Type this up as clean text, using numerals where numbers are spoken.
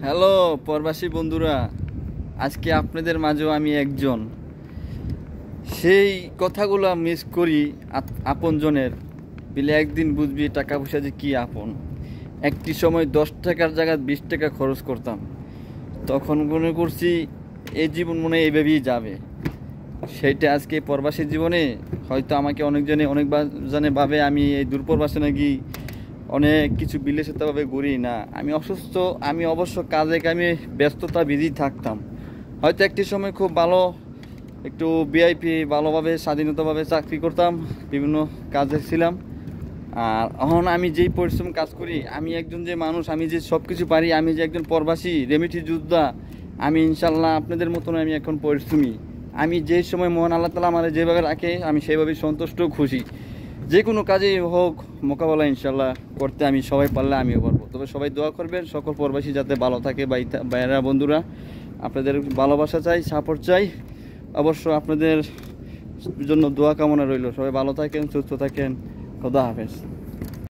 Hello প্রবাসী বন্ধুরা, আজকে আপনাদের মাঝেও আমি একজন সেই কথাগুলো মিস করি। আপনজনের বিলে একদিন বুঝবি টাকা পয়সা যে কি আপন। একটি সময় 10 টাকার জায়গায় 20 টাকা খরচ করতাম, তখন মনে করছি এই জীবন মনে হয় এইভাবেই যাবে। সেইটা আজকে প্রবাসী জীবনে হয়তো আমাকে অনেকজনে অনেকজনে ভাবে আমি এই দূরপ্রবাসে নাকি অনেক কিছু বিলাসিতাভাবে ঘুরি। না, আমি অসুস্থ, আমি অবশ্য কাজে কামে ব্যস্ততা বিজি থাকতাম। হয়তো একটি সময় খুব ভালো একটু ভিআইপি ভালোভাবে স্বাধীনতাভাবে চাকরি করতাম, বিভিন্ন কাজে ছিলাম। আর এখন আমি যেই পরিশ্রম কাজ করি, আমি একজন যে মানুষ, আমি যে সব কিছু পারি, আমি যে একজন প্রবাসী রেমিটি যোদ্ধা, আমি ইনশাল্লাহ আপনাদের মতন আমি এখন পরিশ্রমী। আমি যেই সময় মহান আল্লাহ তাআলা আমার যেভাবে রাখে আমি সেইভাবেই সন্তুষ্ট খুশি। যে কোনো কাজেই হোক মোকাবেলা ইনশাল্লাহ করতে আমি সবাই পারলে আমিও পারবো। তবে সবাই দোয়া করবেন সকল প্রবাসী যাতে ভালো থাকে। ভাইয়েরা বন্ধুরা, আপনাদের ভালোবাসা চাই, সাপোর্ট চাই। অবশ্য আপনাদের জন্য দোয়া কামনা রইল। সবাই ভালো থাকেন, সুস্থ থাকেন। খোদা হাফেজ।